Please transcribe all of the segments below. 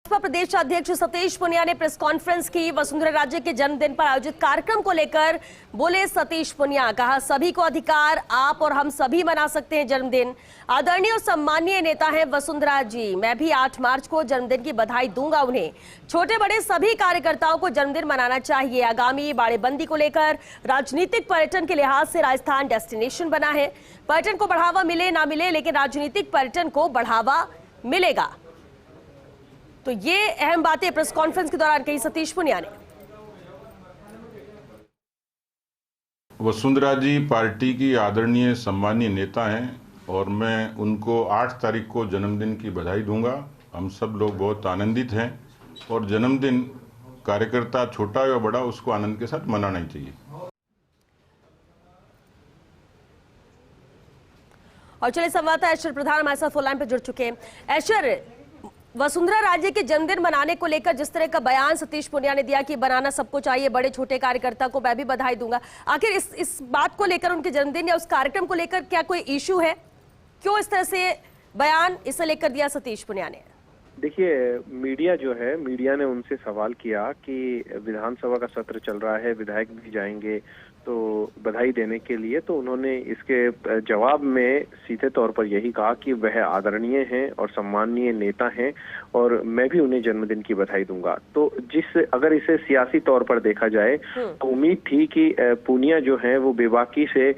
भाजपा प्रदेश अध्यक्ष सतीश पुनिया ने press conference की। वसुंधरा राजे के जन्मदिन पर आयोजित कार्यक्रम को लेकर बोले सतीश पुनिया। कहा, सभी को अधिकार, आप और हम सभी मना सकते हैं जन्मदिन। आदरणीय और सम्मानीय नेता हैं वसुंधरा जी। मैं भी 8 मार्च को जन्मदिन की बधाई दूंगा उन्हें। छोटे बड़े सभी कार्यकर्ताओं को जन्मदिन मनाना चाहिए। आगामी बाड़ेबंदी को लेकर राजनीतिक पर्यटन के लिहाज से राजस्थान डेस्टिनेशन बना है। पर्यटन को बढ़ावा मिले ना मिले, लेकिन राजनीतिक पर्यटन को बढ़ावा मिलेगा। तो ये अहम बातें प्रेस कॉन्फ्रेंस के दौरान कही सतीश पुनिया ने। वसुंधरा जी पार्टी की आदरणीय सम्मानीय नेता हैं और मैं उनको 8 तारीख को जन्मदिन की बधाई दूंगा। हम सब लोग बहुत आनंदित हैं और जन्मदिन कार्यकर्ता छोटा या बड़ा उसको आनंद के साथ मनाना ही चाहिए। और चलिए, संवाददाता ऐश्वर्य प्रधान हमारे साथ फोन लाइन पर जुड़ चुके हैं। ऐश्वर्य, वसुंधरा राजे के जन्मदिन मनाने को लेकर जिस तरह का बयान सतीश पुनिया ने दिया कि बनाना सबको चाहिए, बड़े छोटे कार्यकर्ता को मैं भी बधाई दूंगा, आखिर इस बात को लेकर, उनके जन्मदिन या उस कार्यक्रम को लेकर क्या कोई इशू है? क्यों इस तरह से बयान इसे लेकर दिया सतीश पुनिया ने? देखिए, मीडिया जो है, मीडिया ने उनसे सवाल किया कि विधानसभा का सत्र चल रहा है, विधायक भी जाएंगे तो बधाई देने के लिए, तो उन्होंने इसके जवाब में सीधे तौर पर यही कहा कि वह आदरणीय हैं और सम्मानीय नेता हैं और मैं भी उन्हें जन्मदिन की बधाई दूंगा। तो अगर इसे सियासी तौर पर देखा जाए तो उम्मीद थी कि पुनिया जो है वो बेबाकी से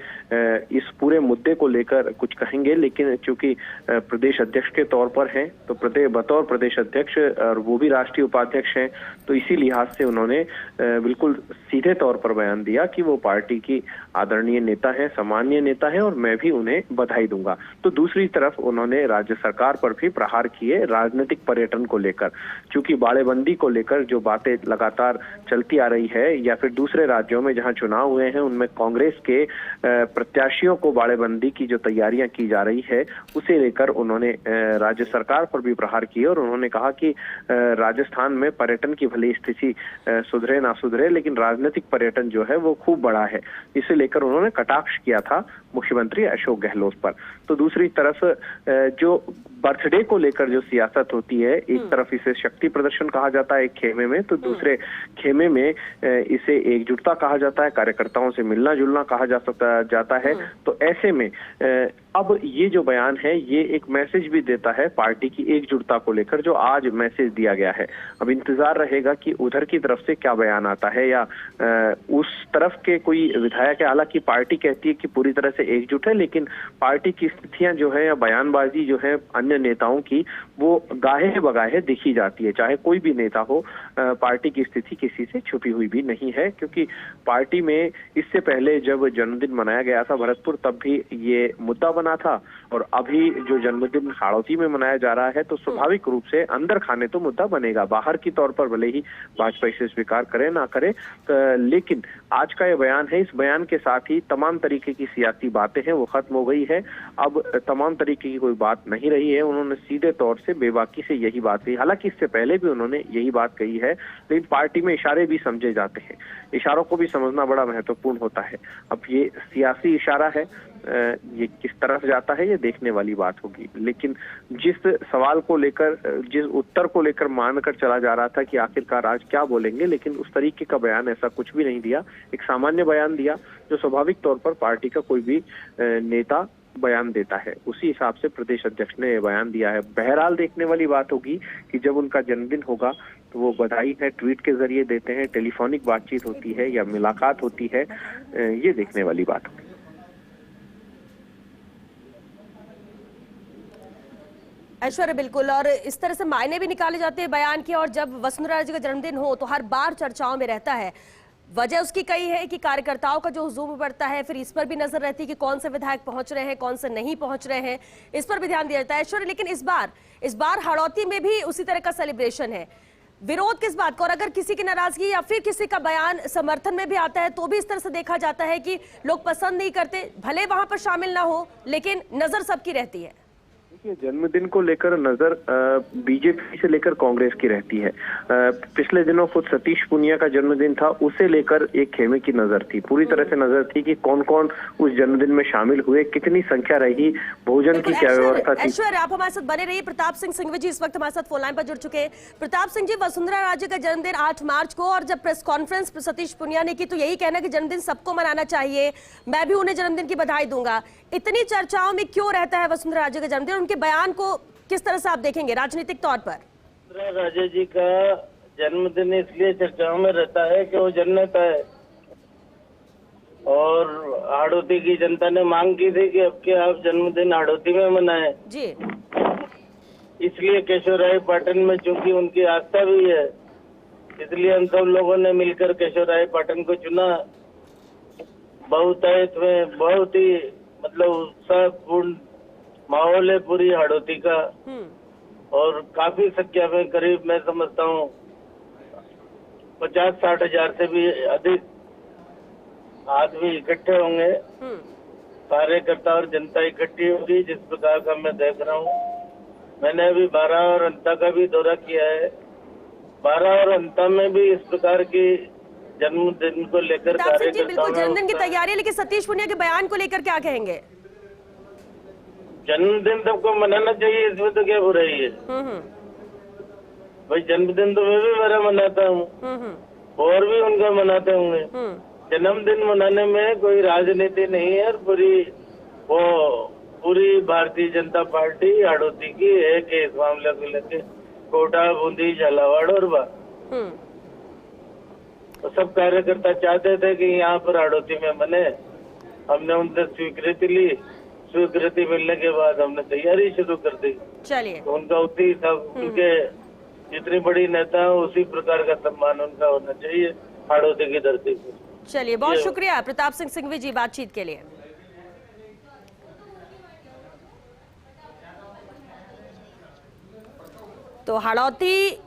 इस पूरे मुद्दे को लेकर कुछ कहेंगे, लेकिन चूंकि प्रदेश अध्यक्ष के तौर पर हैं तो बतौर प्रदेश अध्यक्ष और वो भी राष्ट्रीय उपाध्यक्ष हैं, तो इसी लिहाज से उन्होंने बिल्कुल सीधे तौर पर बयान दिया कि वो पार्टी की आदरणीय नेता है, सामान्य नेता है और मैं भी उन्हें बधाई दूंगा। तो दूसरी तरफ उन्होंने राज्य सरकार पर भी प्रहार किए राजनीतिक पर्यटन को लेकर। चूंकि बाड़ेबंदी को लेकर जो बातें लगातार चलती आ रही है या फिर दूसरे राज्यों में जहां चुनाव हुए हैं उनमें कांग्रेस के प्रत्याशियों को बाड़ेबंदी की जो तैयारियां की जा रही है उसे लेकर उन्होंने राज्य सरकार पर भी प्रहार किए और उन्होंने कहा कि राजस्थान में पर्यटन की भली स्थिति सुधरे ना सुधरे, लेकिन राजनीतिक पर्यटन जो है वो खूब बड़ा है। इसे लेकर उन्होंने कटाक्ष किया था मुख्यमंत्री अशोक गहलोत पर। तो दूसरी तरफ जो बर्थडे को लेकर जो सियासत होती है, एक तरफ इसे शक्ति प्रदर्शन कहा जाता है एक खेमे में, तो दूसरे खेमे में इसे एकजुटता कहा जाता है, कार्यकर्ताओं से मिलना जुलना कहा जाता है। तो ऐसे में अब ये जो बयान है ये एक मैसेज भी देता है पार्टी की एकजुटता को लेकर, जो आज मैसेज दिया गया है। अब इंतजार रहेगा कि उधर की तरफ से क्या बयान आता है या उस तरफ के कोई विधायक है। हालांकि पार्टी कहती है कि पूरी तरह से एकजुट है, लेकिन पार्टी की स्थितियां जो है या बयानबाजी जो है अन्य नेताओं की वो गाहे बगाहे दिखी जाती है। चाहे कोई भी नेता हो, पार्टी की स्थिति किसी से छुपी हुई भी नहीं है, क्योंकि पार्टी में इससे पहले जब जन्मदिन मनाया गया था भरतपुर, तब भी ये मुद्दा बना था और अभी जो जन्मदिन हाड़ौती में मनाया जा रहा है तो स्वाभाविक रूप से अंदर खाने तो मुद्दा बनेगा। बाहर की तौर पर भले ही भाजपा इसे स्वीकार करे ना करे, लेकिन आज का ये बयान है, इस बयान के साथ ही तमाम तरीके की सियासी बातें हैं वो खत्म हो गई है। अब तमाम तरीके की कोई बात नहीं रही है। उन्होंने सीधे तौर से बेबाकी से यही बात कही। हालांकि इससे पहले भी उन्होंने यही बात कही है, लेकिन पार्टी में इशारे भी समझे जाते हैं, इशारों को भी समझना बड़ा महत्वपूर्ण होता है। अब ये सियासी इशारा है, ये किस तरफ जाता है ये देखने वाली बात होगी। लेकिन जिस सवाल को लेकर, जिस उत्तर को लेकर मानकर चला जा रहा था कि आखिरकार आज क्या बोलेंगे, लेकिन उस तरीके का बयान ऐसा कुछ भी नहीं दिया। एक सामान्य बयान दिया जो स्वाभाविक तौर पर पार्टी का कोई भी नेता बयान देता है, उसी हिसाब से प्रदेश अध्यक्ष ने बयान दिया है। बहरहाल देखने वाली बात होगी कि जब उनका जन्मदिन होगा तो वो बधाई है ट्वीट के जरिए देते हैं, टेलीफोनिक बातचीत होती है या मुलाकात होती है, ये देखने वाली बात होगी। ऐश्वर्य, बिल्कुल, और इस तरह से मायने भी निकाले जाते हैं बयान के। और जब वसुंधरा राजे का जन्मदिन हो तो हर बार चर्चाओं में रहता है। वजह उसकी कई है कि कार्यकर्ताओं का जो हुजूम बढ़ता है, फिर इस पर भी नजर रहती है कि कौन से विधायक पहुंच रहे हैं, कौन से नहीं पहुंच रहे हैं, इस पर भी ध्यान दिया जाता है। ऐश्वर्य, लेकिन इस बार हाड़ौती में भी उसी तरह का सेलिब्रेशन है। विरोध किस बात का? और अगर किसी की नाराजगी या फिर किसी का बयान समर्थन में भी आता है तो भी इस तरह से देखा जाता है कि लोग पसंद नहीं करते, भले वहां पर शामिल ना हो, लेकिन नजर सबकी रहती है। देखिए, जन्मदिन को लेकर नजर बीजेपी से लेकर कांग्रेस की रहती है। पिछले दिनों खुद सतीश पुनिया का जन्मदिन था, उसे लेकर एक खेमे की नजर थी, पूरी तरह से नजर थी कि कौन कौन उस जन्मदिन में शामिल हुए, कितनी संख्या रही, भोजन की क्या व्यवस्था थी। ऐश्वर्य, आप हमारे साथ बने रहिए। प्रताप सिंह सिंघवी जी इस वक्त हमारे साथ फोन लाइन पर जुड़ चुके हैं। प्रताप सिंह जी, वसुंधरा राजे का जन्मदिन 8 मार्च को, और जब प्रेस कॉन्फ्रेंस सतीश पुनिया ने की तो यही कहना कि जन्मदिन सबको मनाना चाहिए, मैं भी उन्हें जन्मदिन की बधाई दूंगा। इतनी चर्चाओं में क्यों रहता है वसुंधरा राजे का जन्मदिन? उनके बयान को किस तरह से आप देखेंगे राजनीतिक तौर पर? वसुंधरा राजे जी का जन्मदिन इसलिए चर्चाओं में रहता है कि वो जननेता है, और हाड़ौती की जनता ने मांग की थी कि अब के आप जन्मदिन हाड़ौती में मनाएं। जी, इसलिए केशवराय पाटन में चूंकि उनकी आस्था भी है, इसलिए हम सब लोगों ने मिलकर केशवराय पाटन को चुना। बहुतायत में बहुत ही मतलब उत्साहपूर्ण माहौल है पूरी हाड़ौती का, और काफी संख्या में करीब मैं समझता हूँ 50-60 हजार से भी अधिक आदमी इकट्ठे होंगे, कार्यकर्ता और जनता इकट्ठी होगी, जिस प्रकार का मैं देख रहा हूँ। मैंने अभी 12 और अंता का भी दौरा किया है। 12 और अंता में भी इस प्रकार की जन्मदिन को लेकर बिल्कुल जन्मदिन की तैयारी, लेकिन सतीश पुनिया के बयान को लेकर क्या कहेंगे? जन्मदिन सबको मनाना चाहिए, इसमें तो क्या बुराई है। भाई जन्मदिन तो मैं भी मेरा मनाता हूँ, और भी उनका मनाते होंगे। जन्मदिन मनाने में कोई राजनीति नहीं है, और पूरी भारतीय जनता पार्टी हाड़ौती की एक इस मामले को लेकर कोटा, बूंदी, झालावाड़ और तो सब कार्यकर्ता चाहते थे कि यहाँ पर हाड़ौती में बने। हमने उनसे स्वीकृति ली, स्वीकृति मिलने के बाद हमने तैयारी शुरू कर दी। चलिए, तो उनका उसी सब उनके जितनी बड़ी नेता है उसी प्रकार का सम्मान उनका होना चाहिए हाड़ौती की धरती पर। चलिए, बहुत शुक्रिया प्रताप सिंह सिंघवी जी बातचीत के लिए। तो हाड़ौती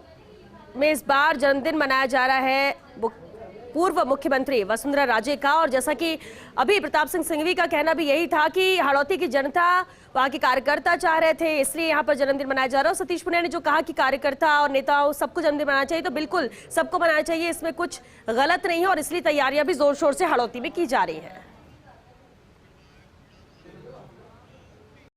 में इस बार जन्मदिन मनाया जा रहा है पूर्व मुख्यमंत्री वसुंधरा राजे का, और जैसा कि अभी प्रताप सिंह सिंघवी का कहना भी यही था कि हाड़ौती की जनता, वहां के कार्यकर्ता चाह रहे थे, इसलिए यहाँ पर जन्मदिन मनाया जा रहा है। सतीश पुनिया ने जो कहा कि कार्यकर्ता और नेताओं सबको जन्मदिन मनाना चाहिए, तो बिल्कुल सबको मनाना चाहिए, इसमें कुछ गलत नहीं है, और इसलिए तैयारियां भी जोर शोर से हाड़ौती में की जा रही है।